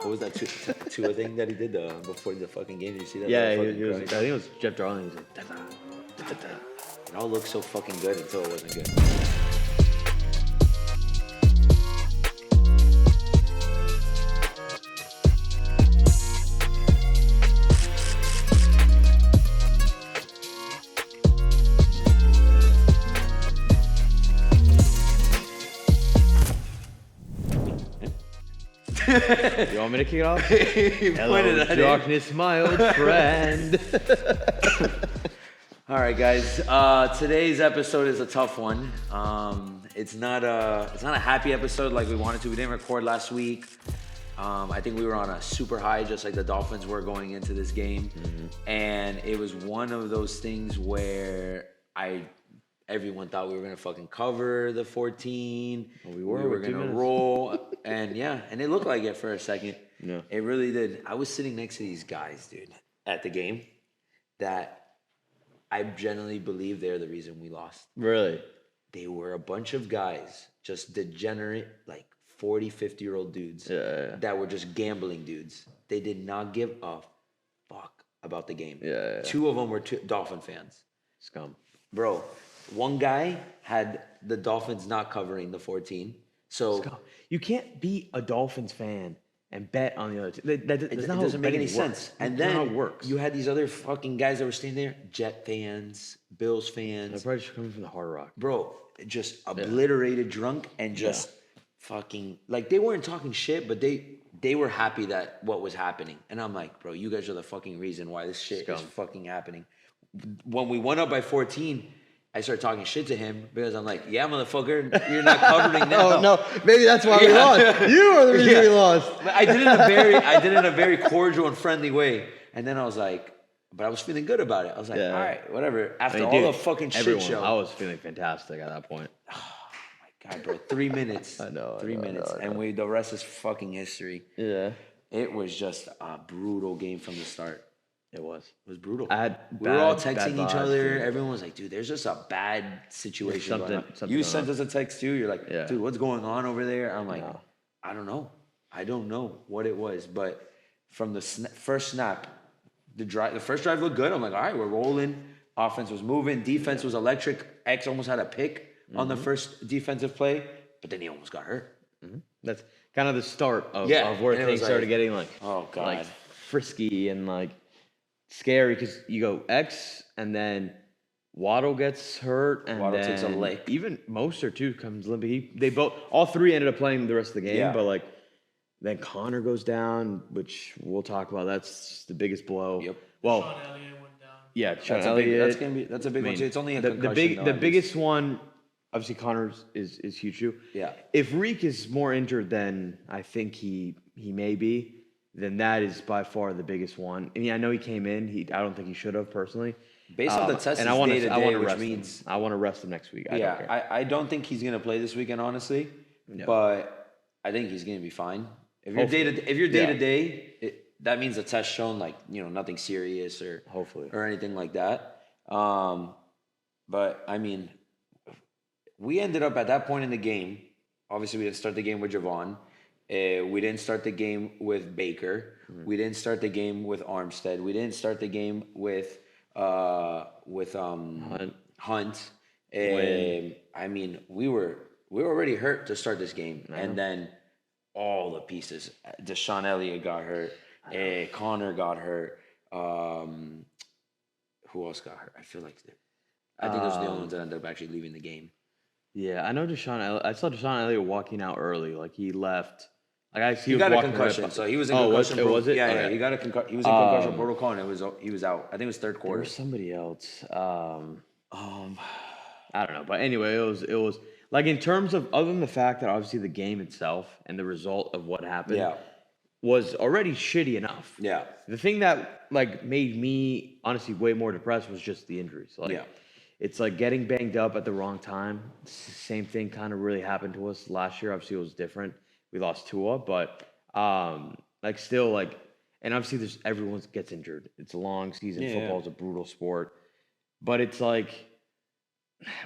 What was that Tua thing that he did before the fucking game? Did you see that? Yeah, That he was, I fucking think it was Jeff Darling. He was like, It all looked so fucking good until it wasn't good. You want me to kick it off? Hello, darkness, my old friend. All right, guys. Today's episode is a tough one. It's not a happy episode like we wanted to. We didn't record last week. I think we were on a super high, just like the Dolphins were going into this game, and it was one of those things where everyone thought we were gonna fucking cover the 14. Well, we were gonna roll, and it looked like it for a second. Yeah. It really did. I was sitting next to these guys, dude, at the game that I generally believe they're the reason we lost. Really? They were a bunch of guys, just degenerate, like 40, 50-year-old dudes that were just gambling dudes. They did not give a fuck about the game. Yeah. Two of them were Dolphin fans. Scum. Bro, one guy had the Dolphins not covering the 14. So Scum. You can't be a Dolphins fan and bet on the other team. That doesn't make any sense. And then how it works. You had these other fucking guys that were standing there, Jet fans, Bills fans. They're probably just coming from the Hard Rock. Bro, just obliterated drunk and just fucking, like, they weren't talking shit, but they were happy that what was happening. And I'm like, bro, you guys are the fucking reason why this shit is fucking happening. When we went up by 14, I started talking shit to him because I'm like, yeah, motherfucker, you're not covering now. Oh, no, maybe that's why we lost. You are the reason we lost. But I did it in a very cordial and friendly way. And then I was like, but I was feeling good about it. I was like, all right, whatever. After all the fucking shit show. I was feeling fantastic at that point. Oh my God, bro. 3 minutes. I know. 3 minutes. I know. And the rest is fucking history. Yeah. It was just a brutal game from the start. It was brutal. We were all texting each other. Everyone was like, dude, there's just a bad situation going on. You sent us a text too. You're like, dude, what's going on over there? I'm like, I don't know. I don't know what it was. But from the first snap, the first drive looked good. I'm like, all right, we're rolling. Offense was moving. Defense was electric. X almost had a pick on the first defensive play, but then he almost got hurt. That's kind of the start of where things started getting like, oh God, like frisky and like scary because you go X and then Waddle gets hurt and Waddle then takes a lick. Even Mostert too comes limping. All three ended up playing the rest of the game, but like then Connor goes down, which we'll talk about. That's the biggest blow. Yep. Well, Sean Elliott went down. Yeah, Sean Elliott. That's a big one. It's only a the concussion. The biggest one, obviously, Connor's is huge too. Yeah. If REEK is more injured than I think he may be, then that is by far the biggest one. I mean, I know he came in. I don't think he should have personally. Based on the test, and I want to which means I want to rest him next week. I don't care. I don't think he's gonna play this weekend, honestly. No. But I think he's gonna be fine. If you're day to day, that means the test shown like nothing serious or hopefully or anything like that. But I mean, we ended up at that point in the game. Obviously, we didn't start the game with Javon. We didn't start the game with Baker. We didn't start the game with Armstead. We didn't start the game with Hunt. I mean, we were already hurt to start this game, and then all the pieces. Deshaun Elliott got hurt. Connor got hurt. Who else got hurt? I feel like I think those are the only ones that ended up actually leaving the game. Yeah, I know Deshaun Elliott. I saw Deshaun Elliott walking out early. Like he left. Like he got a concussion, so he was in concussion. Was it? Yeah, okay. yeah. He got a concussion. He was in concussion protocol, and he was out. I think it was third quarter. There was somebody else. I don't know, but anyway, it was like in terms of other than the fact that obviously the game itself and the result of what happened was already shitty enough. Yeah. The thing that like made me honestly way more depressed was just the injuries. Like, it's like getting banged up at the wrong time. Same thing kind of really happened to us last year. Obviously, it was different. We lost Tua, but like still like, and obviously everyone gets injured. It's a long season. Football is a brutal sport, but it's like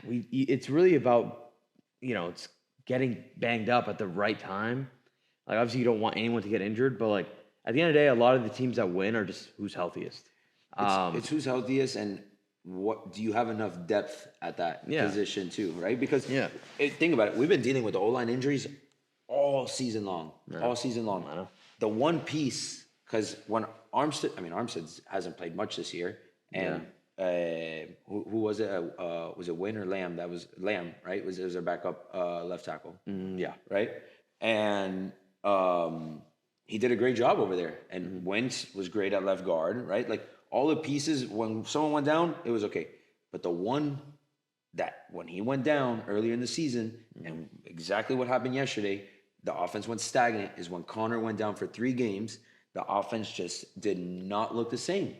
it's really about it's getting banged up at the right time. Like, obviously, you don't want anyone to get injured, but, like, at the end of the day, a lot of the teams that win are just who's healthiest. It's who's healthiest, and what do you have enough depth at that position too, right? Because think about it, we've been dealing with the O-line injuries all season long. All season long. The one piece, because when Armstead hasn't played much this year, and who was it? Was it Wynn or Lamb? That was Lamb, right? Was their backup left tackle? Right. And he did a great job over there. And Wentz was great at left guard, right? Like all the pieces, when someone went down, it was okay. But the one that when he went down earlier in the season, and exactly what happened yesterday, the offense went stagnant, is when Connor went down for 3 games. The offense just did not look the same.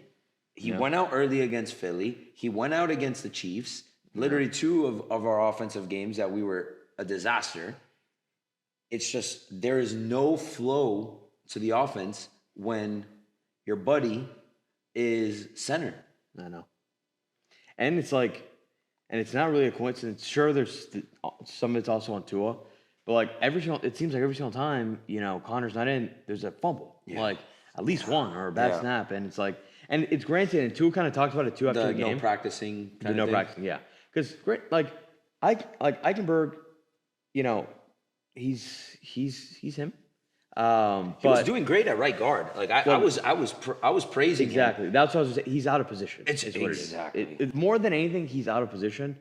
He went out early against Philly. He went out against the Chiefs. Literally 2 of our offensive games that we were a disaster. It's just there is no flow to the offense when your buddy is center. I know. And it's like, and it's not really a coincidence. Sure, there's some of it's also on Tua, but like it seems like every single time, Connor's not in, there's a fumble. Like at least one or a bad snap. And it's like, and it's granted, and Tua kind of talked about it too after the game. No practicing. Practicing, yeah. Because Eichenberg, he's him. He was doing great at right guard. Like I was praising him. That's what I was saying. He's out of position. Exactly. It's more than anything, he's out of position,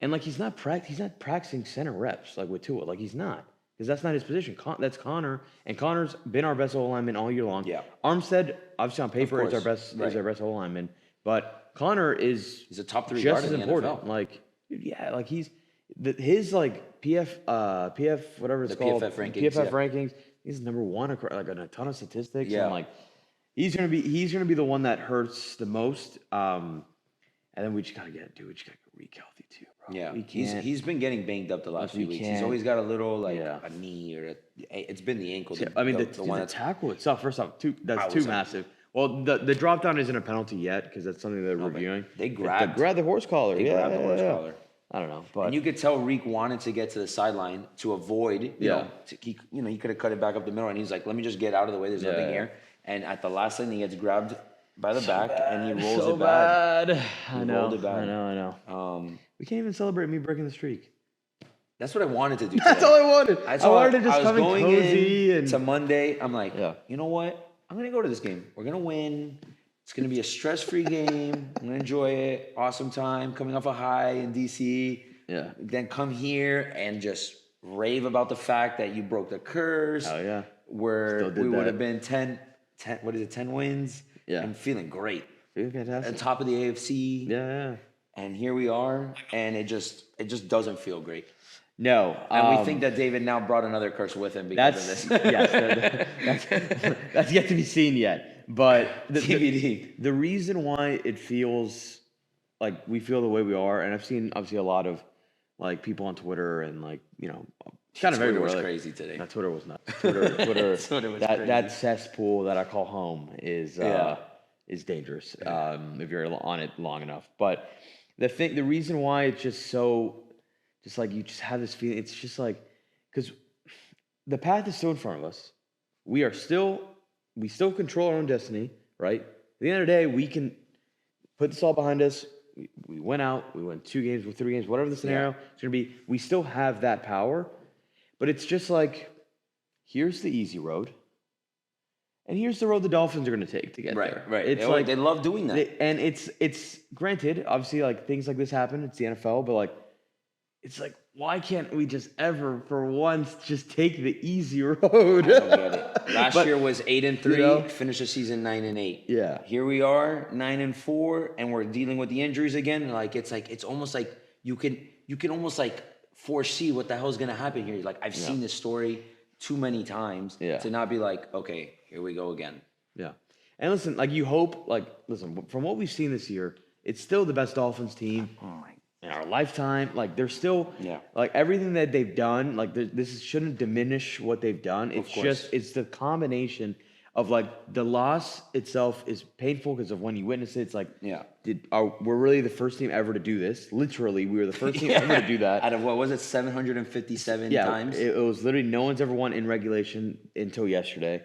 and like he's not practicing center reps like with Tua. Like he's not, because that's not his position. That's Connor, and Connor's been our best O-lineman all year long. Yeah. Armstead, obviously on paper, is our best O-lineman, but Connor he's a top 3 just guard as in the important. NFL. Like like his PF whatever it's called PFF rankings. He's number 1 across like a ton of statistics. And like he's gonna be the one that hurts the most. And then we just gotta get REEK healthy too, bro. Yeah, he's been getting banged up the last few weeks. He's always got a little a knee or it's been the ankle. The tackle itself. First off, that's too massive. Well, the drop down isn't a penalty yet because that's something they're reviewing. They grabbed the horse collar. They grabbed the horse collar. I don't know, but and you could tell REEK wanted to get to the sideline to avoid. He could have cut it back up the middle, and he's like, "Let me just get out of the way. There's nothing here." And at the last second, he gets grabbed by the back, and he rolls it bad. I know. We can't even celebrate me breaking the streak. That's what I wanted to do. That's all I wanted. I wanted to just come in cozy to Monday. I'm like, you know what? I'm gonna go to this game. We're gonna win. It's going to be a stress-free game. I'm going to enjoy it. Awesome time. Coming off a high in DC. Yeah. Then come here and just rave about the fact that you broke the curse. Oh, yeah. Where we would have been 10 wins? Yeah. And feeling great. Feeling fantastic. At top of the AFC. Yeah. And here we are. And it just doesn't feel great. No. And we think that David now brought another curse with him because of this. Yes. That's yet to be seen yet. But the reason why it feels like we feel the way we are, and I've seen obviously a lot of like people on Twitter and like kind of Twitter was crazy today. No, Twitter was nuts. Twitter was that cesspool that I call home is dangerous if you're on it long enough. But the reason why it's just so like you just have this feeling, it's just like because the path is still in front of us. We still control our own destiny, right? At the end of the day, we can put this all behind us. We went out. We won 2 games or 3 games, whatever the scenario it's going to be. We still have that power. But it's just like, here's the easy road. And here's the road the Dolphins are going to take to get there. Right. It's they love doing that. And it's granted, obviously, like things like this happen. It's the NFL. But like, it's like, why can't we just ever, for once, just take the easy road? I don't get it. Last year was 8-3, finished the season 9-8. Yeah. Here we are, 9-4, and we're dealing with the injuries again. It's almost like you can almost like foresee what the hell is gonna happen here. Like I've seen this story too many times to not be like, okay, here we go again. Yeah. And listen, like you hope, from what we've seen this year, it's still the best Dolphins team. Oh my. In our lifetime, like they're still, like everything that they've done, like this shouldn't diminish what they've done. It's just, it's the combination of like the loss itself is painful because of when you witness it. It's like, yeah, we're really the first team ever to do this. Literally, we were the first team ever to do that. Out of what was it, 757 times? It was literally no one's ever won in regulation until yesterday.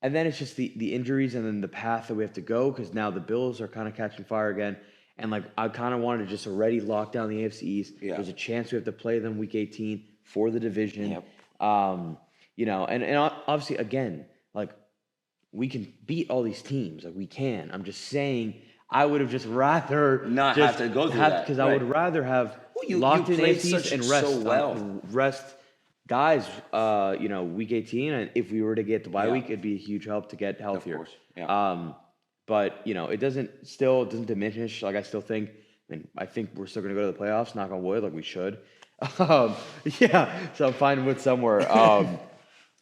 And then it's just the injuries and then the path that we have to go because now the Bills are kind of catching fire again. And like I kind of wanted to just already lock down the AFC East. Yeah. There's a chance we have to play them week 18 for the division. Yep. You know, and obviously again, like we can beat all these teams. Like we can. I'm just saying I would have just rather not have to go through that. Because I would rather have locked in AFC East and rest guys, you know, week 18, and if we were to get the bye week, it'd be a huge help to get healthier. Of course. Yeah. But you know, it doesn't diminish. Like I still think, I think we're still gonna go to the playoffs. Knock on wood, like we should. Yeah. So I'm fine with somewhere. And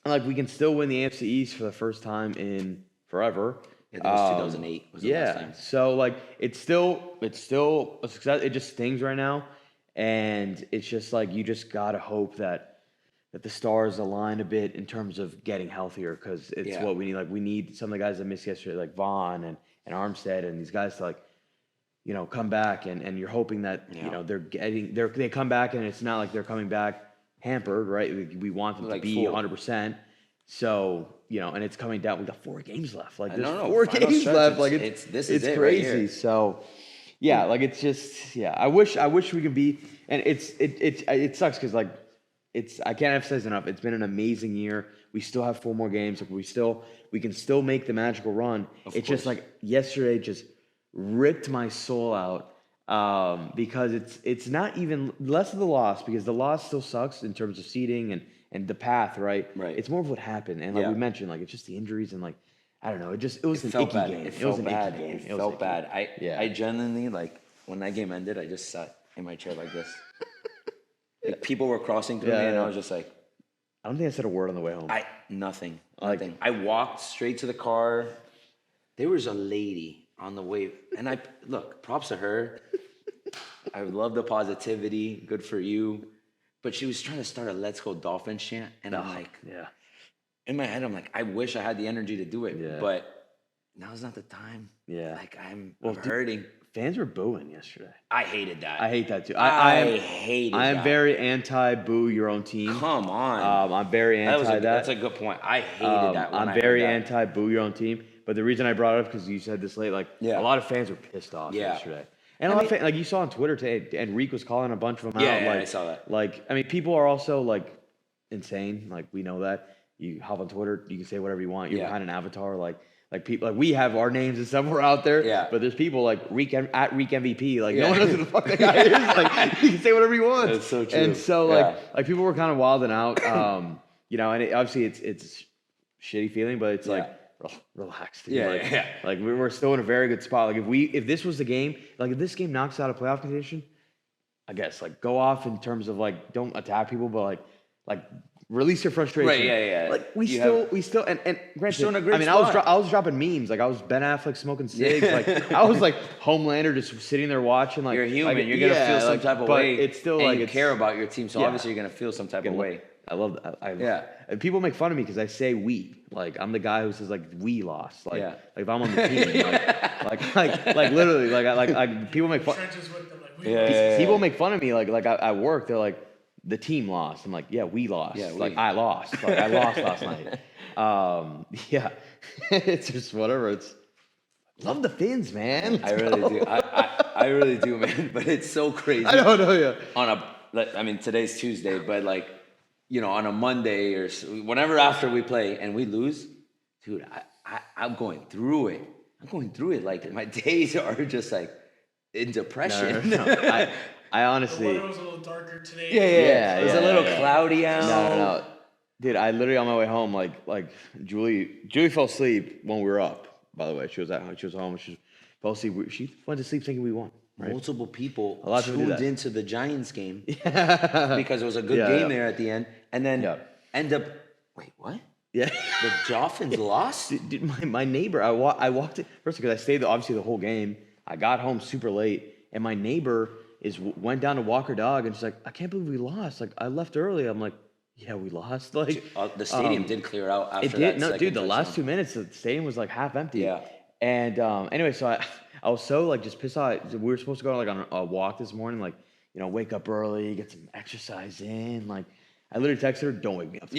like we can still win the AFC East for the first time in forever. Yeah, that was 2008. Was the last time. So like it's still a success. It just stings right now, and it's just like you just gotta hope that the stars align a bit in terms of getting healthier because it's what we need. Like we need some of the guys that missed yesterday, like Vaughn and Armstead and these guys to like, you know, come back and you're hoping that, you know, they come back and it's not like they're coming back hampered, right? We want them to be 100%. So, you know, and it's coming down. We got 4 games left. Like there's 4 games left. Like it's crazy. Right, so yeah, like it's just, I wish we could be, and it sucks because like, I can't emphasize enough. It's been an amazing year. We still have 4 more games. Like we can still make the magical run. It's just like yesterday just ripped my soul out because it's not even less of the loss because the loss still sucks in terms of seeding and the path, right? Right. It's more of what happened. And like we mentioned, like it's just the injuries and like I don't know. It was an icky game. It felt bad. It felt bad. I genuinely like when that game ended, I just sat in my chair like this. Like people were crossing through me, and I was just like, I don't think I said a word on the way home. Nothing. I walked straight to the car. There was a lady on the way, and look, props to her. I love the positivity. Good for you. But she was trying to start a "Let's Go Dolphins" chant, and I'm like, in my head, I'm like, I wish I had the energy to do it, but now's not the time. Yeah, like I'm hurting. Fans were booing yesterday. I hated that. I hate that too. I hated that. I am very anti-boo your own team. Come on. I'm very anti that. That's a good point. I hated that. I'm very anti-boo your own team. But the reason I brought it up because you said this late, like a lot of fans were pissed off yesterday. And a lot of fans, like you saw on Twitter today, and REEK was calling a bunch of them out. Yeah, like, I saw that. Like, I mean, people are also like insane. Like we know that. You hop on Twitter, you can say whatever you want. You're behind an avatar, like people, like we have our names and stuff. We're out there, but there's people like REEK at REEK MVP. Like no one knows who the fuck that guy is. Like you can say whatever you want. That's so true. And so like people were kind of wilding out. You know, and obviously it's a shitty feeling, but it's like relax. Dude. Like we're still in a very good spot. Like if this was the game, like if this game knocks out a playoff condition, I guess like go off in terms of like don't attack people, but like. Release your frustration. Right, Like we still and granted, I mean spot. I was dropping memes. Like I was Ben Affleck smoking cigs. Like I was like Homelander just sitting there watching. Like you're human. Like, you're gonna feel some type of way. It's still and like you care about your team, so obviously you're gonna feel some type of way. I love that. And people make fun of me because I say we. Like I'm the guy who says like we lost. Like if I'm on the team. like literally like people make fun. People make fun of me. Like I work. They're like. The team lost. I'm like, we lost. Yeah, I lost. Like I lost last night. It's just whatever. It's love the Finns, man. I really do. I really do, man. But it's so crazy. I don't know. I mean, today's Tuesday, but like, you know, on a Monday or whenever after we play and we lose, dude, I'm going through it. Like my days are just like in depression. No. I honestly. The weather was a little darker today. Yeah. It was a little cloudy out. No. Dude, I literally on my way home, like Julie fell asleep when we were up. By the way, she was home. She fell asleep. She went to sleep thinking we won. Right? Multiple people tuned into the Giants game because it was a good game there at the end, and then end up. Wait, what? Yeah, the Dolphins lost. Dude, my neighbor. I walked it first because I stayed obviously the whole game. I got home super late, and my neighbor went down to walk her dog, and she's like, I can't believe we lost. Like I left early. I'm like, Yeah, we lost. Like the stadium did clear out after it did. that No, second dude, the last touchdown. 2 minutes, the stadium was like half empty. Yeah. And anyway, so I was so like just pissed off. We were supposed to go like on a walk this morning, like wake up early, get some exercise in. Like I literally texted her, "Don't wake me up."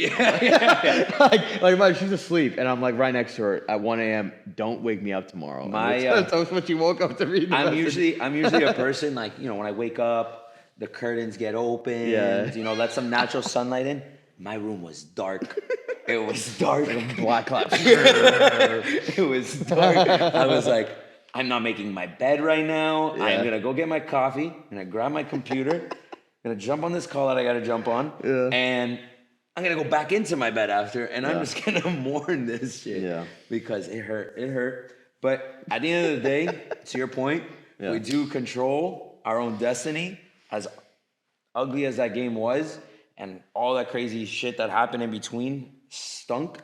Like she's asleep, and I'm like right next to her at 1 a.m. Don't wake me up tomorrow. That's what she woke up to read. I'm usually a person like when I wake up, the curtains get open. Yeah. Let some natural sunlight in. My room was dark. It was dark. Like black clouds. It was dark. I was like, I'm not making my bed right now. Yeah. I'm gonna go get my coffee. I'm gonna grab my computer. I'm gonna jump on this call that I gotta jump on. Yeah. And I'm gonna go back into my bed after, and I'm just gonna mourn this shit. Yeah. Because it hurt. It hurt. But at the end of the day, to your point, we do control our own destiny. As ugly as that game was, and all that crazy shit that happened in between stunk.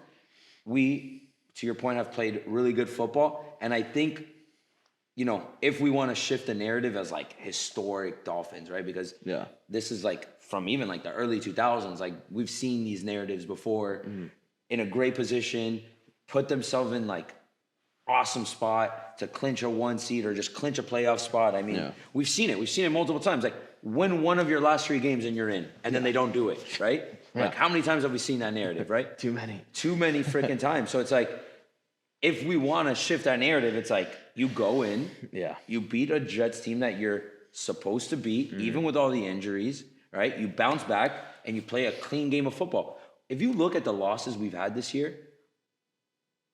We, to your point, have played really good football. And I think, if we want to shift the narrative as like historic Dolphins, right? Because this is like from even like the early 2000s, like we've seen these narratives before in a great position, put themselves in like awesome spot to clinch a 1 seed or just clinch a playoff spot. I mean, we've seen it. We've seen it multiple times. Like win one of your last 3 games and you're in, and then they don't do it, right? Like how many times have we seen that narrative, right? Too many freaking times. So it's like, if we want to shift that narrative, it's like you go in, you beat a Jets team that you're supposed to beat, even with all the injuries, right? You bounce back and you play a clean game of football. If you look at the losses we've had this year,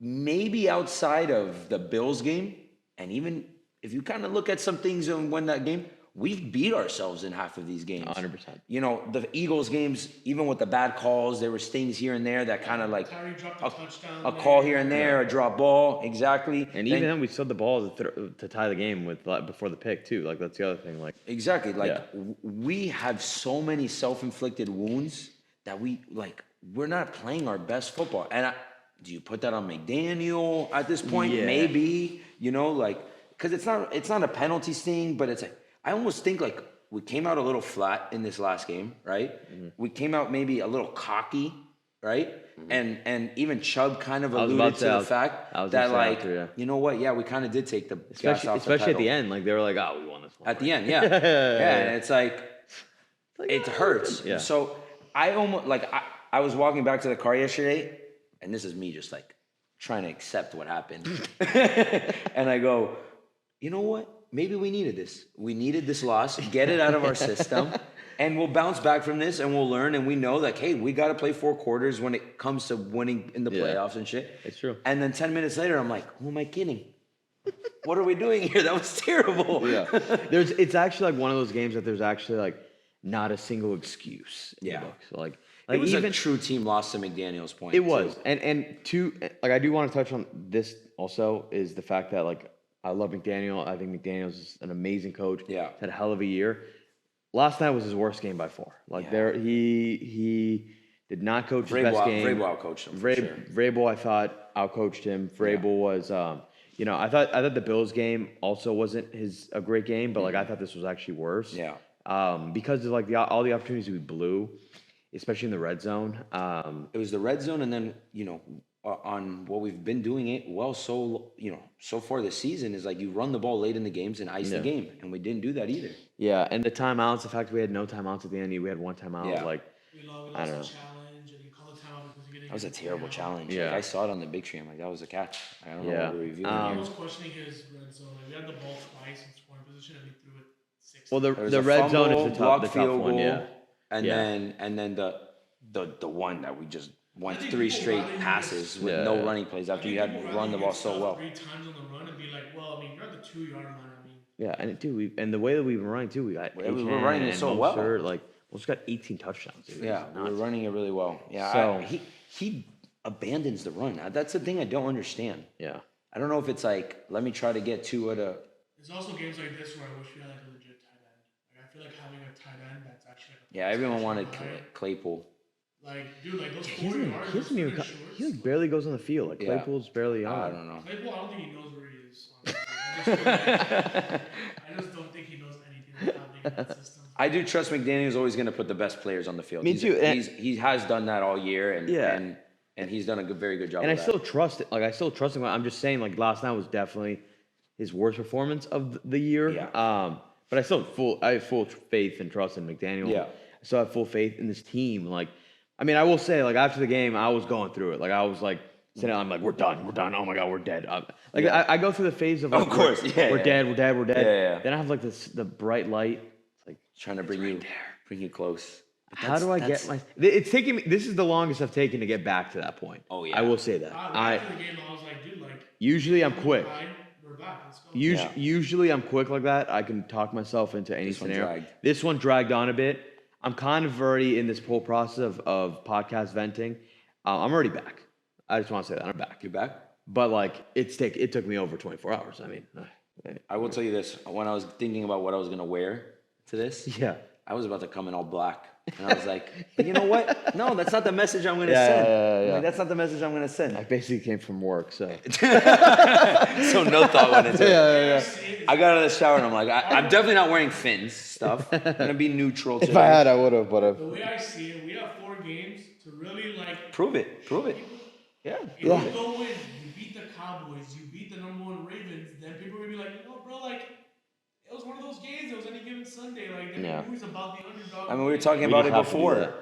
maybe outside of the Bills game, and even if you kind of look at some things and win that game, we've beat ourselves in half of these games. 100%. The Eagles games, even with the bad calls, there was things here and there that kind of like a call here and there, a drop ball, exactly. And even then, we still had the ball to tie the game with before the pick too. Like that's the other thing. Like exactly, like we have so many self-inflicted wounds that we're not playing our best football. And do you put that on McDaniel at this point? Yeah. Maybe, because it's not a penalty thing, but it's like, I almost think like we came out a little flat in this last game, right? We came out maybe a little cocky, right? And even Chubb kind of alluded to the fact that like, you know what? Yeah, we kind of did take the gas off the pedal. Especially at the end, like they were like, "Oh, we won this one." At the end, yeah. And it's like it hurts. Yeah. So I almost I was walking back to the car yesterday, and this is me just like trying to accept what happened. And I go, you know what? Maybe we needed this. We needed this loss. Get it out of our system. And we'll bounce back from this and we'll learn. And we know like, hey, we got to play 4 quarters when it comes to winning in the playoffs and shit. It's true. And then 10 minutes later, I'm like, who am I kidding? What are we doing here? That was terrible. Yeah. It's actually like one of those games that there's actually like not a single excuse in the book. So like it was even a true team loss to McDaniel's point. It was. And two, like I do want to touch on this also is the fact that like I love McDaniel. I think McDaniel's is an amazing coach. Yeah. Had a hell of a year. Last night was his worst game by far. Like he did not coach his best game. Vrabel outcoached him. Vrabel, I thought, outcoached him. Vrabel was, I thought the Bills game also wasn't a great game, but like I thought this was actually worse. Yeah. Because of like all the opportunities we blew, especially in the red zone. It was the red zone, and then on what we've been doing it well so far this season is like you run the ball late in the games and ice the game, and we didn't do that either. Yeah, and the timeouts, the fact we had no timeouts at the end, we had one timeout. Yeah. Like I don't know. That was a terrible challenge. Yeah. Like, I saw it on the big screen. Like that was a catch. I don't know what we're reviewing I here. was questioning his red zone. Like, we had the ball twice in scoring position, and he threw it 6. Well, There was the a red fumble, zone is the blocked tough field one. goal, Yeah. And then the one that we just went 3 straight passes with no running plays after you had run the ball so well. 3 times on the run and be like, well, I mean, you're at the 2-yard line. I mean, Yeah, and the way that we've been running too, we got we were running it so well. Like we just got 18 touchdowns. Dude. Yeah, we were running it really well. Yeah, So- he abandons the run. That's the thing I don't understand. Yeah. I don't know if it's like, let me try to get to it. there's also games like this where I wish we had like a legit tight end. Like, I feel like having a tight end that's actually like Yeah, everyone wanted Claypool. Like, dude, like those He 40 doesn't, yards. he doesn't even. shorts, He like barely goes on the field. Like Yeah. Claypool's barely on. I don't know. Claypool, I don't think he knows where he is. Honestly. I just don't think he knows anything that's happening in that system. I do trust McDaniel's always going to put the best players on the field. Me too. He has done that all year, and he's done a very good job. And I still trust it. Like I still trust him. I'm just saying, like last night was definitely his worst performance of the year. Yeah. But I have full faith and trust in McDaniel. Yeah. I still have full faith in this team. Like, I mean, I will say, like after the game, I was going through it. Like I was like sitting, I'm like, we're done. Oh my god, we're dead. I go through the phase of, like, of course, we're dead. Yeah. Then I have like the bright light. It's like trying to bring you close. How do I get my? It's taking me. This is the longest I've taken to get back to that point. Oh yeah, I will say that. After the game, I was like, dude, like. Usually I'm quick. We're back. Let's go. Usually I'm quick like that. I can talk myself into any scenario. This one dragged on a bit. I'm kind of already in this whole process of podcast venting. I'm already back. I just want to say that I'm back. You're back. But like it took me over 24 hours. I mean, I will tell you this: when I was thinking about what I was gonna wear to this, I was about to come in all black. And I was like, you know what? No, that's not the message I'm going to send. Yeah. Like, that's not the message I'm going to send. I basically came from work, so. So no thought went into it. Yeah. I got out of the shower and I'm like, I'm definitely not wearing Finn's stuff. I'm going to be neutral today. If I had, I would have, but the way I see it, we have 4 games to really like prove it. Yeah. If you go win, you beat the Cowboys, you beat the #1 Ravens, then people are gonna be like, you know, bro, like it was one of those games. It was any given Sunday. Like the news about the underdog. I mean, we were talking about it before.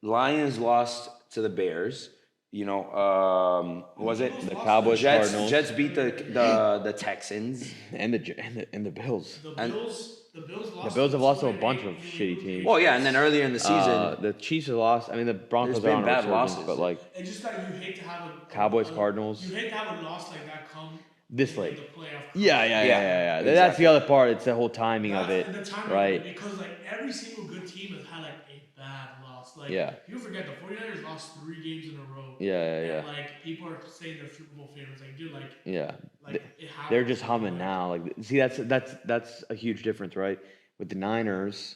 Lions lost to the Bears. You know, was it the Cowboys? Cardinals. Jets beat the Texans and the Bills. The Bills have lost to a bunch of shitty teams. Well, yeah, and then earlier in the season, the Chiefs have lost. I mean, the Broncos are on bad a losses, but like it's just that you hate to have a Cowboys, Cardinals. You hate to have a loss like that come this late. The playoff. Yeah. Exactly. That's the other part. It's the whole timing of it, right? Because like every single good team has had like a bad loss. Like you forget the 49ers lost 3 games in a row. Yeah. And like people are saying they're Super Bowl favorites. Like dude, like like they're just humming now. Like see, that's a huge difference, right? With the Niners,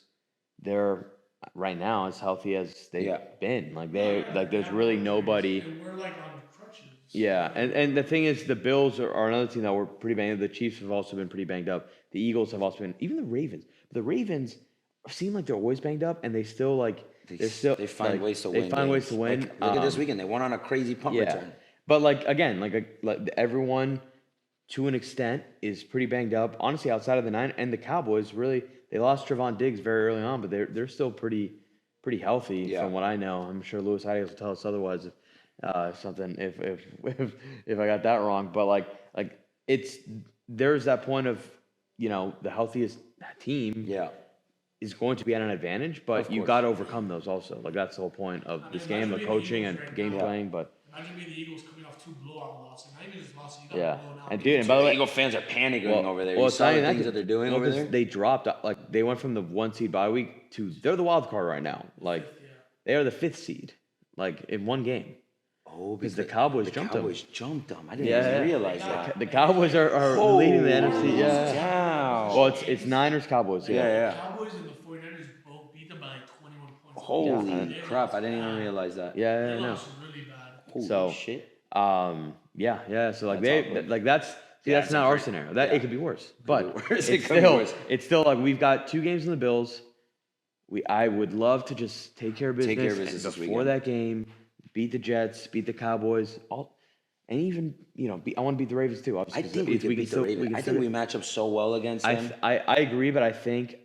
they're right now as healthy as they've been. Like there's really nobody. And we're like on crutches. Yeah, and the thing is, the Bills are another team that were pretty banged up. The Chiefs have also been pretty banged up. The Eagles have also been, even the Ravens. The Ravens seem like they're always banged up, and they still like they find ways to win. They find ways to win. Like, look at this weekend; they won on a crazy punt return. But like again, like everyone to an extent is pretty banged up. Honestly, outside of the Niners and the Cowboys, really they lost Trevon Diggs very early on, but they're still pretty healthy from what I know. I'm sure Louis Arias will tell us otherwise. Something if I got that wrong, but like there's that point of the healthiest team is going to be at an advantage, but you got to overcome those also. Like that's the whole point of this game, the coaching and game playing. But imagine being the Eagles coming off 2 blowout losses. Not even just losses, you got blown out. And dude, and by the way, Eagle fans are panicking over there. You it's saw the things that they're doing over there. They dropped they went from the 1 seed bye week to they're the wild card right now. Like they are the 5th seed, like in one game. Oh, because the Cowboys jumped them. I didn't even realize that. The Cowboys are leading the NFC. Wow. Well, it's Niners, Cowboys. The Cowboys and the 49ers both beat them by like 21 points. Holy crap! I didn't even realize that. Yeah. They lost really bad. Holy shit. So like that's not our scenario. That it could be worse, but it's still like we've got 2 games in the Bills. I would love to just take care of business, before that game. Beat the Jets, beat the Cowboys, and even I want to beat the Ravens too. I think we can beat the Ravens. I think we match up so well against them. I agree, but I think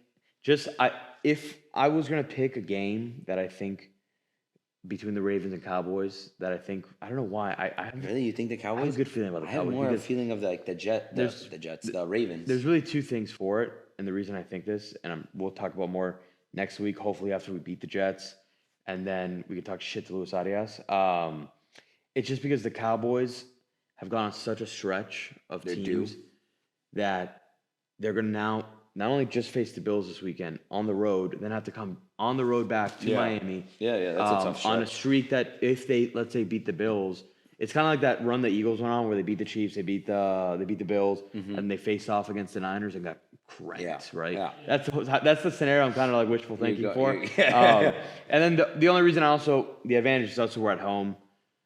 if I was gonna pick a game that I think between the Ravens and Cowboys, that I don't know why I really you think the Cowboys? I have a good feeling about the Cowboys. I have more of a feeling of like the Jets, the Ravens. There's really 2 things for it, and the reason I think this, and we'll talk about more next week. Hopefully after we beat the Jets. And then we can talk shit to Luis Arias. It's just because the Cowboys have gone on such a stretch of teams that they're going to now not only just face the Bills this weekend on the road, then have to come on the road back to Miami. Yeah, that's a tough stretch. On a streak that if they, let's say, beat the Bills, it's kind of like that run the Eagles went on where they beat the Chiefs, they beat the Bills, and they faced off against the Niners and got cracked, right? Yeah. That's the scenario I'm kind of like wishful thinking for. And then the only reason the advantage is also we're at home,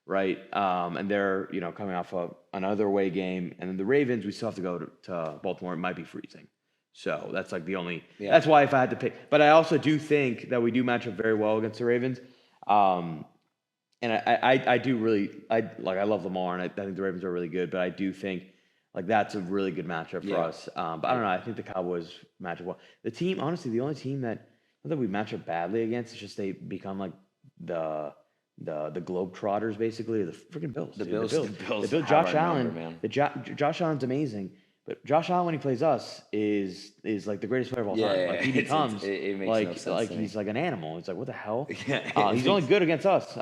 right? And they're coming off of another away game, and then the Ravens we still have to go to Baltimore. It might be freezing, So that's like the only. Yeah. That's why if I had to pick, but I also do think that we do match up very well against the Ravens. And I do really I love Lamar, and I think the Ravens are really good, but I do think like that's a really good matchup for us. But I don't know. I think the Cowboys match up well. The team, honestly, the only team that not that we match up badly against, it's just they become like the Globetrotters, basically, the freaking Bills. The Bills. Josh Allen, man. Josh Allen's amazing. But Josh Allen, when he plays us, is like the greatest player of all time. Like he becomes it makes like no sense like he's like an animal. It's like what the hell? He's only good against us.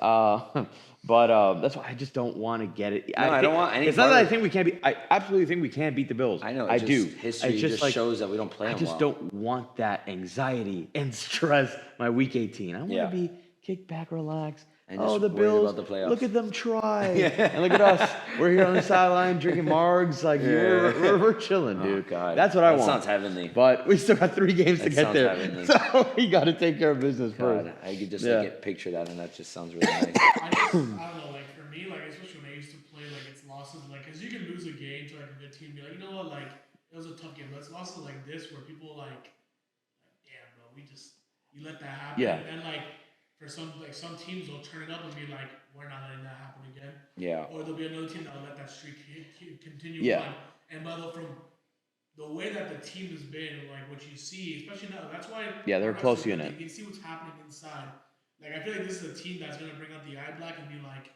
But that's why I just don't want to get it. I don't want any. It's not that I think we can't beat. I absolutely think we can beat the Bills. I know. I do. History just like, shows that we don't play. I just don't want that anxiety and stress. My Week 18. I want to be kick back, relax. And the Bills, about the look at them try. And look at us. We're here on the sideline drinking margs. Like, we're chilling, dude. Oh, God. That's what I want. That sounds heavenly. But we still got 3 games to get there. Heavenly. So we got to take care of business first. I could just get picture that, and that just sounds really nice. I don't know, like, for me, like, especially when I used to play, like, it's losses, like, because you can lose a game to, like, a good team, be like, you know what, like, it was a tough game. But it's losses like this where people, like damn, bro, you let that happen. Yeah. And then, like, for some teams will turn it up and be like, we're not letting that happen again. Yeah. Or there'll be another team that'll let that streak continue. Yeah. On. And from the way that the team has been, like what you see, especially now, that's why. Yeah, they're a close unit. You can see what's happening inside. Like I feel like this is a team that's gonna bring out the eye black and be like,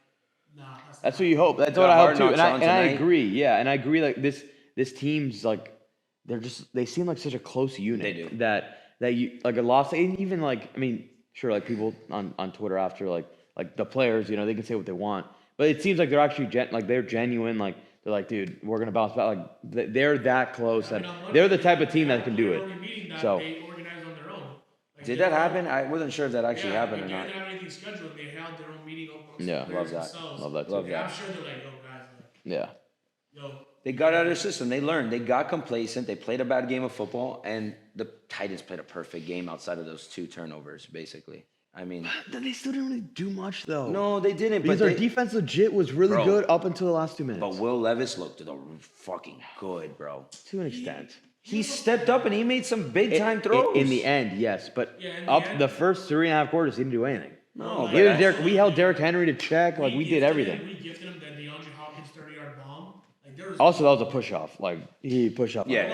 nah. That's what you hope. That's what I hope too. And I agree. Yeah, and I agree. Like this team's like they seem like such a close unit. They do. That you like a loss, and even like I mean. Sure, like people on Twitter after like the players, you know, they can say what they want, but it seems like they're actually they're genuine. Like they're like, dude, we're gonna bounce back. Like they're that close that they're the type of team that can do it. So they organized on their own. Like, did that happen? I wasn't sure if that actually happened or not. They didn't have anything scheduled. They held their own meeting on yeah, love that. Love that too. Love that. I'm sure they're like, yo, guys, yeah. Yo. They got out of their system. They learned. They got complacent. They played a bad game of football, and the Titans played a perfect game outside of those 2 turnovers, basically. I mean, then they still didn't really do much though. No, they didn't. Because our defense legit was really good up until the last 2 minutes. But Will Levis looked fucking good, bro. To an extent. He stepped up and he made some big time throws. In the end, yes, but the first 3.5 quarters, he didn't do anything. No, we held Derrick Henry to check. Like we did everything. We gifted him that DeAndre Hopkins 30-yard bomb. Also, that was a push-off. Like, he pushed off. Yeah.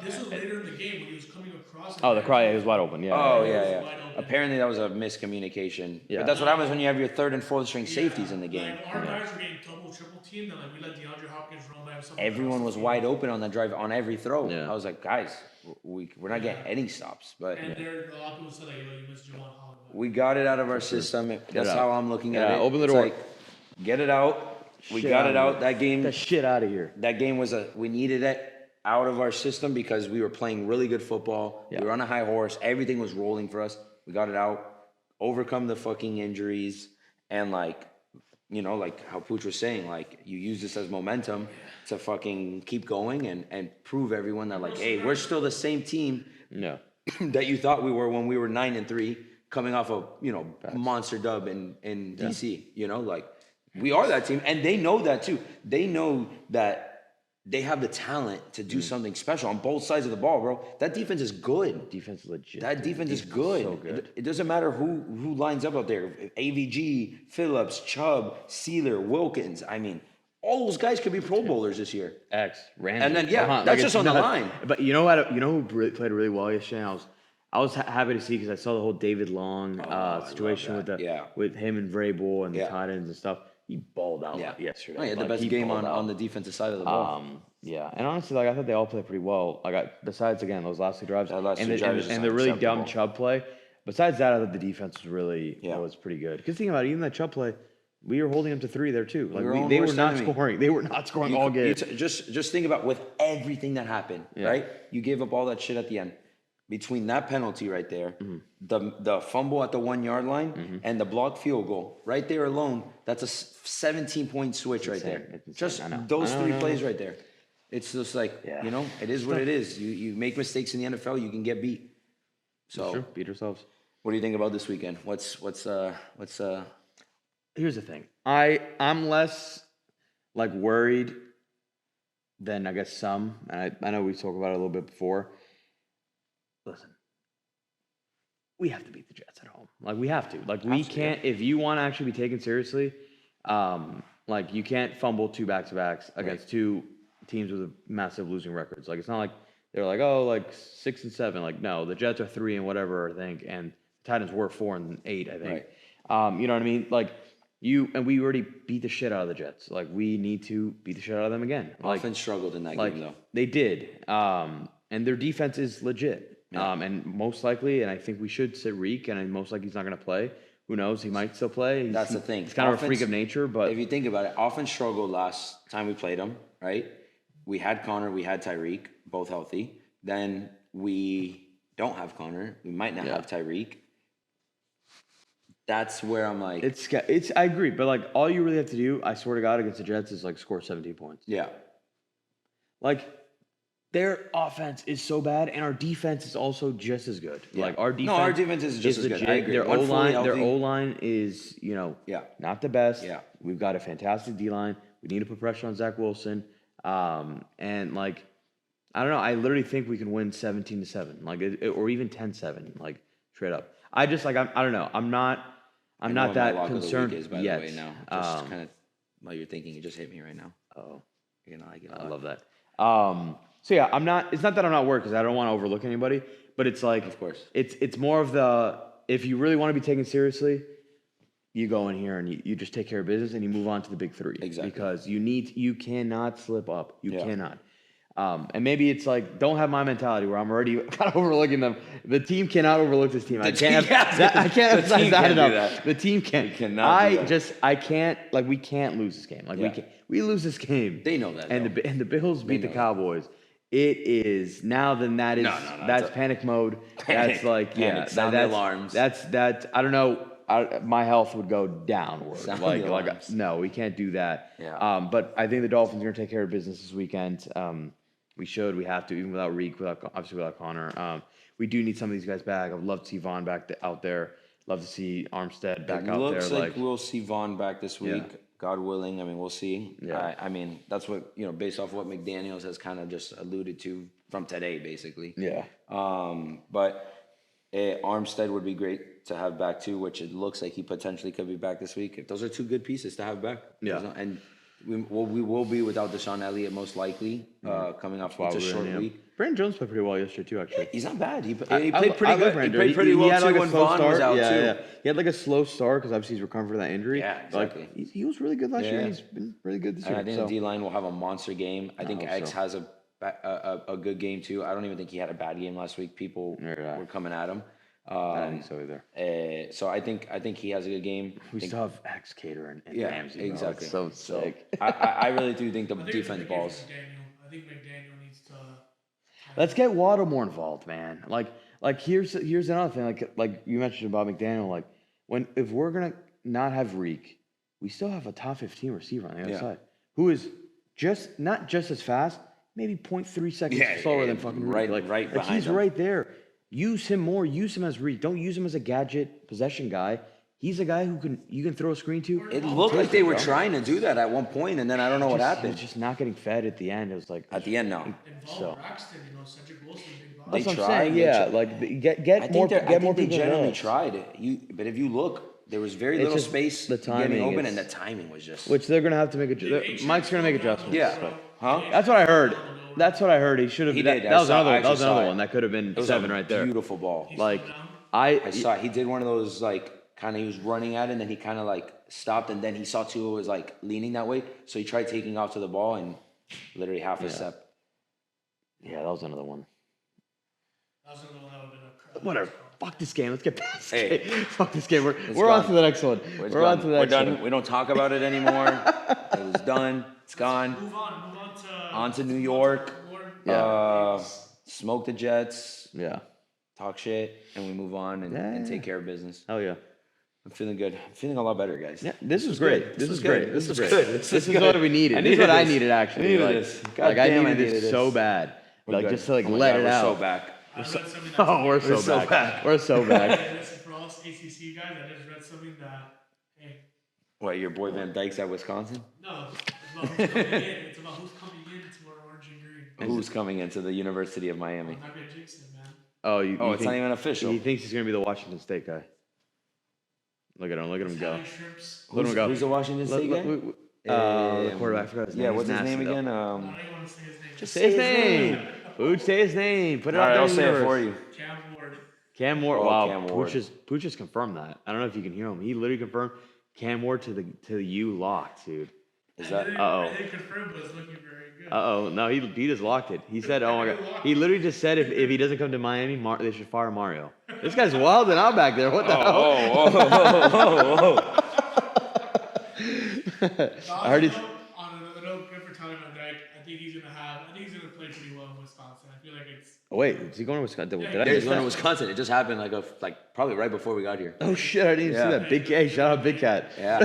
This was later in the game when he was coming across. The cry, it was wide open. Yeah. Oh, yeah. Apparently, that was a miscommunication. Yeah. But that's what happens when you have your 3rd and 4th string safeties in the game. Like, our guys were getting double, triple team. Then, like, we let DeAndre Hopkins run by himself. Everyone was wide open on that drive, on every throw. Yeah. I was like, guys, we're not getting any stops. But and a lot of people said, like, you missed Javon Holland. We got it out of our system. That's how I'm looking at it. Open the door. Like, get it out. We got it out. That game. Get the shit out of here. That game we needed it out of our system because we were playing really good football. Yeah. We were on a high horse. Everything was rolling for us. We got it out, overcome the fucking injuries, and like how Pooch was saying, like you use this as momentum to fucking keep going and prove everyone that like, hey, we're still the same team that you thought we were when we were 9-3, coming off a monster dub in DC. Like. We are that team, and they know that too. They know that they have the talent to do something special on both sides of the ball, bro. That defense is good. Defense legit. That defense is good. So good. It doesn't matter who lines up out there. AVG, Phillips, Chubb, Sealer, Wilkins. I mean, all those guys could be Pro Bowlers this year. Ramsey. And then that's just on the line. But you know who played really well yesterday? I was happy to see because I saw the whole David Long situation with him and Vrabel and the tight ends and stuff. He balled out yesterday. He had the best game on the defensive side of the ball. And honestly, like I thought they all played pretty well. Besides again those last 2 drives, and the really dumb Chubb play. Besides that, I thought the defense was really was pretty good. Because think about it, even that Chubb play, we were holding them to 3 there too. Like they were not scoring. They were not scoring all game. Just think about with everything that happened, right? You gave up all that shit at the end. Between that penalty right there, the fumble at the 1 yard line, and the blocked field goal, right there alone, that's a 17-point switch right there. Just those 3 plays right there. It's just like, it is what it is. You make mistakes in the NFL, you can get beat. So beat ourselves. What do you think about this weekend? What's Here's the thing. I'm less like worried than I guess some. And I know we talked about it a little bit before. listen, we have to beat the Jets at home. Like, we have to. Like, we can't, if you want to actually be taken seriously, like, you can't fumble 2 back-to-backs against 2 teams with massive losing records. Like, it's not like they're like, oh, like 6 and 7. Like, no, the Jets are 3 and whatever, I think, and the Titans were 4 and 8, I think. Right. You know what I mean? Like, we already beat the shit out of the Jets. Like, we need to beat the shit out of them again. Like, Offense struggled in that game, though. They did. And their defense is legit. Yeah. And most likely, and I think we should sit REEK, and most likely he's not going to play. Who knows? He might still play. That's the thing. He's kind of a freak of nature, but if you think about it, offense struggled last time we played him, right? We had Connor, we had Tyreek, both healthy. Then we don't have Connor. We might not have Tyreek. That's where I'm like, it's. I agree, but like all you really have to do, I swear to God, against the Jets is like score 17 points. Yeah. Like, their offense is so bad, and our defense is also just as good. Yeah. Like, our defense is just as good. I agree. Their O-line is, not the best. Yeah. We've got a fantastic D-line. We need to put pressure on Zach Wilson. And like, I don't know. I literally think we can win 17-7, like, or even 10-7, like straight up. I just like, I don't know. I'm not that concerned yet. By the way, now, just kind of while you're thinking, it just hit me right now. Oh, I love that. So yeah, it's not that I'm not worried because I don't want to overlook anybody, but it's like, of course, it's more of the, if you really want to be taken seriously, you go in here and you just take care of business and you move on to the big 3. Exactly. Because you cannot slip up. You cannot. And maybe it's like, don't have my mentality where I'm already kind of overlooking them. The team cannot overlook this team. I can't emphasize that enough. The team can't. I can't, like, we can't lose this game. Like, we lose this game. They know that. And the Bills beat the Cowboys. It is now. Then that is that's panic mode. That's like that's alarms. That's I don't know. My health would go downward. No, we can't do that. Yeah. But I think the Dolphins are going to take care of business this weekend. We have to, even without REEK, obviously without Connor. We do need some of these guys back. I'd love to see Vaughn back out there. Love to see Armstead back out there. Looks like we'll see Vaughn back this week. Yeah. God willing. I mean, we'll see. Yeah. I mean, that's what, based off of what McDaniels has kind of just alluded to from today, basically. Yeah. But Armstead would be great to have back too, which it looks like he potentially could be back this week. Those are 2 good pieces to have back. Yeah. And we will be without Deshaun Elliott most likely coming up. It's a short week. Brandon Jones played pretty well yesterday too, actually. He's not bad. He played pretty good. He played pretty well he had too like when Vaughn was out too. Yeah. He had like a slow start because obviously he's recovered from that injury. Yeah, exactly. Like, he was really good last year. He's been really good this year. I think the D-line will have a monster game. I think X has a good game too. I don't even think he had a bad game last week. People were coming at him. I don't think so either. So I think he has a good game. We still have X Cater and Ramsey. Exactly. So sick. I really do think the defense balls. I think McDaniel needs to. Let's get Waddle more involved, man. Like here's another thing. Like you mentioned about McDaniel. Like, if we're gonna not have REEK, we still have a top 15 receiver on the other side who is not just as fast, maybe 0.3 seconds slower than fucking REEK. Right behind he's him. Right there. Use him more. Use him as REEK. Don't use him as a gadget possession guy. He's a guy who you can throw a screen to. It looked like they were trying to do that at one point, and then I don't know what happened. He was just not getting fed at the end. It was like at the end, no. Involve Braxton, Cedric Wilson, big boss. That's what I'm saying. Yeah, like get more people. They genuinely tried it. But if you look, there was very little space getting open, and the timing was just. Which they're gonna have to make Mike's gonna make adjustments. Yeah, huh? That's what I heard. He should have. He did. That was another one. That could have been 7 right there. Beautiful ball. Like I saw. He did one of those like. Kind of he was running at it, and then he kind of like stopped, and then he saw Tua was like leaning that way, so he tried taking off to the ball and literally half a step. Yeah, that was another one. That was another one that would have been a whatever. Fuck this game. Let's get past this game. Fuck this game. We're on to the next one. We're on to the next one. We don't talk about it anymore. It was done. It's gone. Move on to New York. Smoke the Jets. Yeah. Talk shit, and we move on and take care of business. Hell yeah. I'm feeling good. I'm feeling a lot better, guys. Yeah, this is great. This is great. This is good. This is what we needed. This is what I needed, actually. I needed this. I needed this so bad. Like, just to let it out. We're so back. We're so back. We're so back. For all ACC guys, I just read something that, hey. What, your boy Van Dyke's at Wisconsin? No, it's about who's coming in to our orange and green. Who's coming into the University of Miami? I'm not going to jinx it, man. Oh, it's not even official. He thinks he's gonna be the Washington State guy. Look at him go. Let him go. Who's the Washington State guy? The quarterback. I forgot his name. Yeah, what's his name again? I don't even want to say his name. Just say his name. Pooch, say his name. Put it out there. I'll say it for you. Cam Ward. Wow. Cam Ward. Pooch just confirmed that. I don't know if you can hear him. He literally confirmed Cam Ward to the U locked, dude. Is that? I didn't confirm, but it's looking very good. No, he just locked it. He said, "Oh my god." He literally just said if he doesn't come to Miami, they should fire Mario. This guy's wilding out back there. What the hell? I heard he's on a note good for Tyler Van Dyke. I think he's gonna play pretty well in Wisconsin. I feel like it's. Oh, wait, is he going to Wisconsin? Yeah, he's going to Wisconsin. It just happened like probably right before we got here. Oh shit! I didn't see that. Big Cat, shout out Big Cat. Yeah.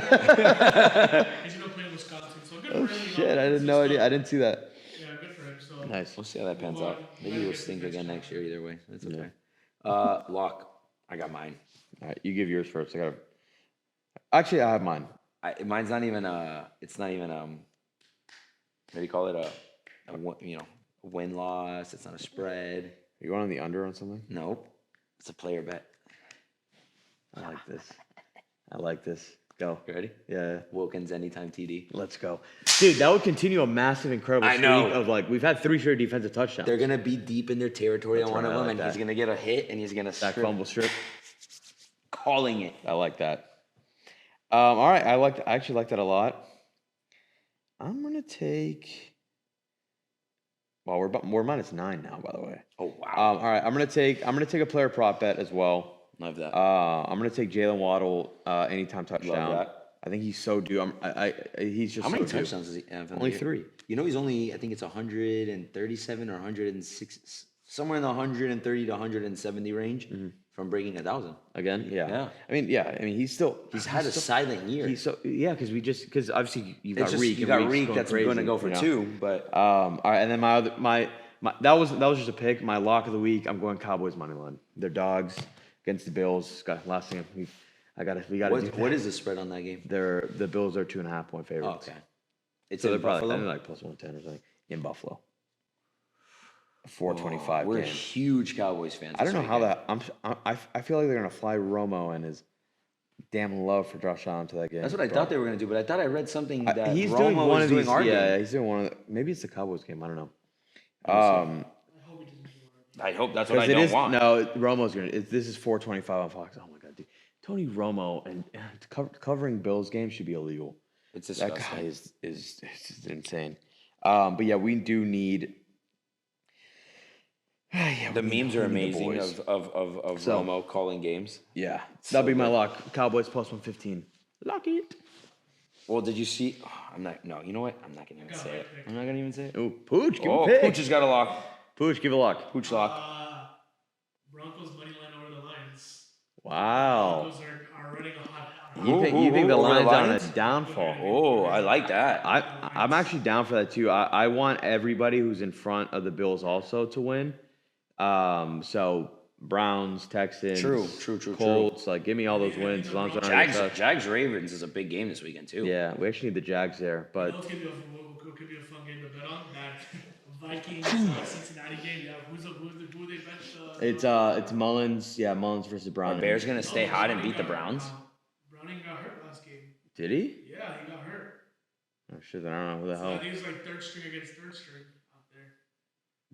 He's gonna play in Wisconsin, so good Oh for him. shit! I had no idea. I didn't see that. Yeah, good for him. So Nice. We'll see how that pans out. Maybe we'll stink again next year. Either way, that's okay. Lock. I got mine. All right, you give yours first. Actually, I have mine. Mine's not even it's not even what do you call it, a win-loss. It's not a spread. You going on the under on something? Nope. It's a player bet. I like this. Go. You ready? Yeah. Wilkins anytime TD. Let's go. Dude, that would continue a massive, incredible streak of we've had 3 straight defensive touchdowns. They're gonna be deep in their territory on one of them, and that. he's gonna get a hit, and he's gonna Sack fumble strip. Calling it. I like that. All right, I actually like that a lot. I'm gonna take. Well, we're -9 now, by the way. Oh wow! All right, I'm gonna take a player prop bet as well. Love that. I'm gonna take Jalen Waddle anytime touchdown. Love that. I think he's so due. He's just how many so touchdowns does he have? Only 3. You know, he's only I think it's 137 or 106, somewhere in the 130 to 170 range from breaking 1,000 again. Yeah. I mean, he's had a silent year. Because obviously you got REEK. You got REEK that's going to go for 2, but all right, and then my that was just a pick. My lock of the week. I'm going Cowboys money line. They're dogs against the Bills. Last thing we got to do. What is the spread on that game? The Bills are 2.5 point favorites. Oh, okay. It's so in they're Buffalo? probably like plus 110 or something in Buffalo. 425 We're game. huge Cowboys fans. I don't know how that. I feel like they're gonna fly Romo and his damn love for Josh Allen to that game. That's what I thought they were gonna do, but I thought I read something that he's Romo doing one is of doing these. our Yeah, game. he's doing one of the, maybe it's the Cowboys game. I don't know. I hope that's what I It don't is, want. no, Romo's gonna. This is 425 on Fox. Oh my god, dude. Tony Romo and covering Bills games should be illegal. It's disgusting. That guy is insane. But yeah, we do need. The memes are amazing of Romo calling games. Yeah, that'll be my lock. Cowboys plus 115. Lock it. Well, did you see? Oh, I'm not. No, you know what? I'm not gonna even say it. I'm not gonna even say it. Oh, Pooch, give a pick. Pooch has got a lock. Pooch, give a lock. Pooch lock. Broncos money line over the Lions. Wow. Broncos are running a hot. You think the over Lions the are on a Lions? downfall? Oh, I like that. I'm actually down for that too. I want everybody who's in front of the Bills also to win. So Browns, Texans, True. Colts, like give me all those wins as long as they're not Jags Ravens is a big game this weekend too. Yeah, we actually need the Jags there, but Could be a fun game to bet on. That Vikings Cincinnati game. Yeah, who they bet? it's Mullins. Yeah, Mullins versus Browning. Are Bears gonna stay hot and beat the Browns? Browning got hurt last game. Did he? Yeah, he got hurt. Oh shit! I don't know who the So hell. I think it's like third string against third string out there.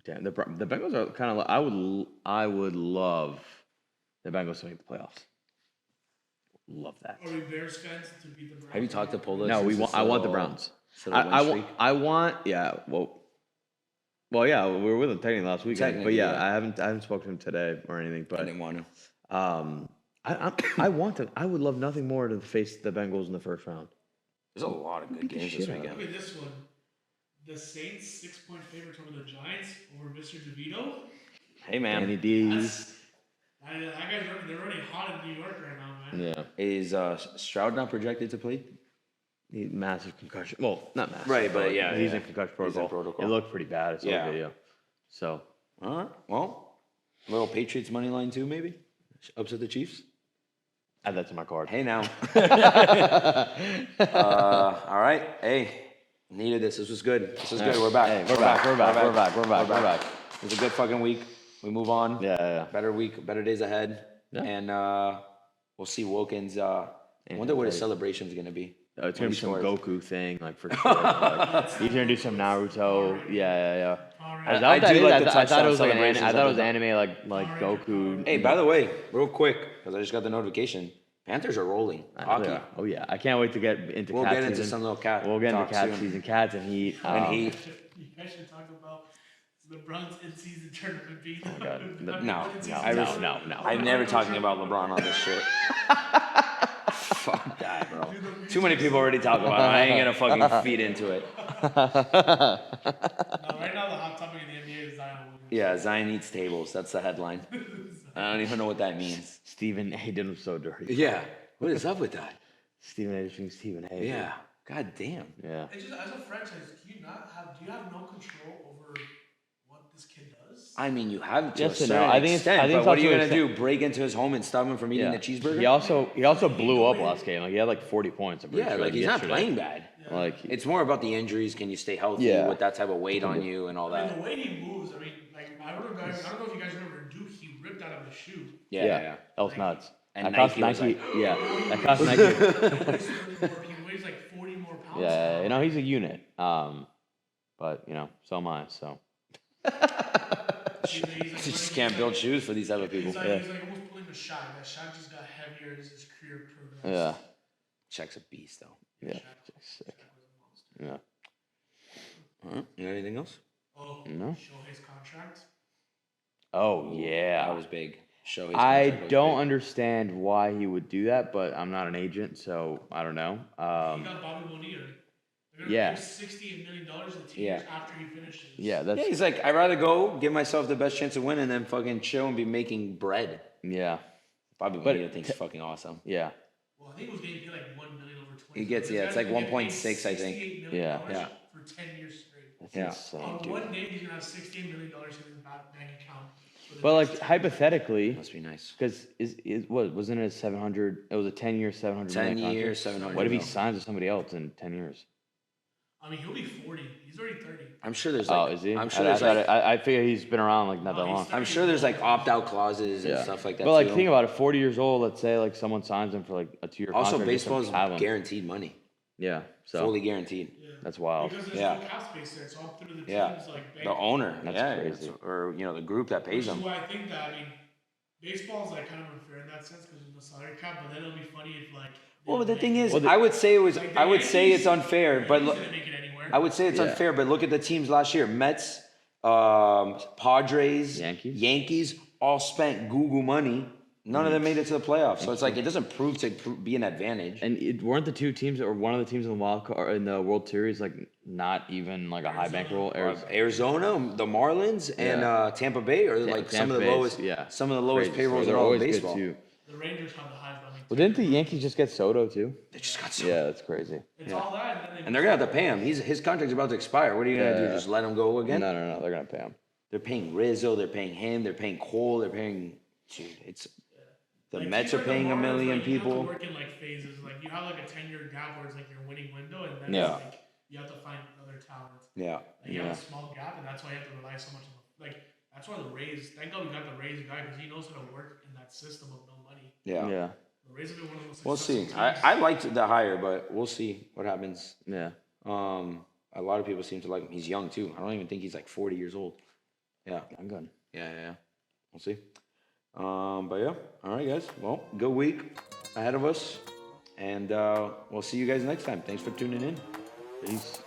Damn, the Bengals are kind of. I would love the Bengals to make the playoffs. Love that. Are we Bears fans to beat the Browns? Have you talked to Polo? No, I want the Browns. I want. Yeah. Well, yeah, we were with him technically last weekend, but yeah, I haven't spoken to him today or anything. But I didn't want to. I want to. I would love nothing more to face the Bengals in the first round. There's a lot of good games this weekend. Look at this one. The Saints 6-point favorites over the Giants over Mr. DeVito. Hey man, Danny D. That guy's they're running hot in New York right now, man. Yeah. Is Stroud not projected to play? Massive concussion. Well, not massive. Right, but yeah, he's in concussion protocol. It looked pretty bad. It's Yeah. video. So. All right. Well, little Patriots money line too, maybe. Upset the Chiefs. Add that to my card. Hey now. All right. Hey, needed this. This was good. We're back. Hey, we're back. It was a good fucking week. We move on. Yeah. Better week, better days ahead. Yeah. And we'll see Wilkins. I wonder what his celebration is going to be. It's going to be some Goku thing, like, for sure. Like, he's going to do some Naruto. Yeah. I thought it was like I thought it was anime, like Goku. Hey, by the way, real quick, because I just got the notification. Panthers are rolling. Hockey. Oh, yeah. I can't wait to get into we'll cat get season. Into some little cat. We'll get into cat season. Cats and Heat. You guys should talk about LeBron's in-season tournament being. Oh, God. No. I'm never talking about LeBron on this shit. Fuck that, bro. Too many people already talk about it. I ain't gonna fucking feed into it. No, right now the hot topic in the NBA is Zion Williamson. Yeah, Zion eats tables. That's the headline. I don't even know what that means. Stephen A. did him so dirty. Yeah. What is up with that? Stephen A. being Stephen A. Yeah. God damn. Yeah. It's just, as a franchise, do you have no control over what this kid does? I mean, you have to yes a certain extent, but what are you going to do? Break into his home and stop him from eating a cheeseburger? He also blew up last game. Like, he had like 40 points. Yeah, like he's not playing bad. Yeah. Like, it's more about the injuries. Can you stay healthy with that type of weight on you and all that? The way he moves, I mean, like, I don't know if you guys remember Duke, he ripped out of the shoe. Yeah. That was nuts. And that cost Nike. That cost Nike. He weighs like 40 more pounds. Yeah, he's a unit. But, so am I, so. You just can't build shoes for these other people. He's like almost pulling a shot. That shot just got heavier as his career progressed. Yeah. Shaq's a beast, though. Yeah. Shaq's sick. Yeah. You got anything else? Oh, no. Shohei's contract. Oh, yeah. That was big. I don't understand why he would do that, but I'm not an agent, so I don't know. He got Bobby Bonilla. They're going to pay $68 million in 2 years after he finishes. Yeah, he's like, I'd rather go give myself the best chance of winning than fucking chill and be making bread. Yeah. Bobby Bonilla thinks fucking awesome. Yeah. Well, I think it was getting paid like $1 million over 20. He gets, it's like 1.6, I think. Yeah. For 10 years straight. That's insane, dude. One day he's going to have $68 million in his bank account. But like hypothetically, must be nice. Because wasn't it 700? It was a 10-year, 700. 10 years, 700. What if he signs with somebody else in 10 years? I mean, he'll be 40. He's already 30. I'm sure there's like. Oh, is he? I'm sure I figure he's been around like not that long. I'm sure there's like opt-out clauses and stuff like that. But like, think about it. 40 years old. Let's say like someone signs him for like a 2-year contract. Also, baseball is guaranteed money. Yeah. So fully guaranteed. Yeah. That's wild. Because there's no cap space there. It's all through the teams like the owner. That's crazy. Or the group that pays them. Which is why I think that baseball is like kind of unfair in that sense because of the salary cap. But then it'll be funny if like. Well, but the thing is, I would say it's unfair, but I would say it's unfair. But look at the teams last year: Mets, Padres, Yankees, all spent Google money. None of them made it to the playoffs. So it's like it doesn't prove to be an advantage. And weren't the two teams or one of the teams in the World Series like not even like a high bankroll? Arizona, the Marlins, and Tampa Bay are like some of the lowest payrolls in all of baseball. The Rangers have the highest. Well, didn't the Yankees just get Soto too? They just got Soto. Yeah, that's crazy. It's all that, and they're gonna have to pay him. His contract's about to expire. What are you gonna do? Just let him go again? No. They're gonna pay him. They're paying Rizzo. They're paying him. They're paying Cole. They're paying. Dude, it's. The Mets are paying $1 million people. You have to work in like phases. Like you have like a 10-year gap where it's like your winning window, and then it's like you have to find other talent. Yeah. Like you have a small gap, and that's why you have to rely so much on that's why the Rays. Thank God we got the Rays guy because he knows how to work in that system of no money. Yeah. The Rays have been one of the most. We'll see. I liked the hire, but we'll see what happens. Yeah. A lot of people seem to like him. He's young too. I don't even think he's like 40 years old. Yeah. I'm good. Yeah. We'll see. But yeah, all right, guys. Well, good week ahead of us, and we'll see you guys next time. Thanks for tuning in. Peace.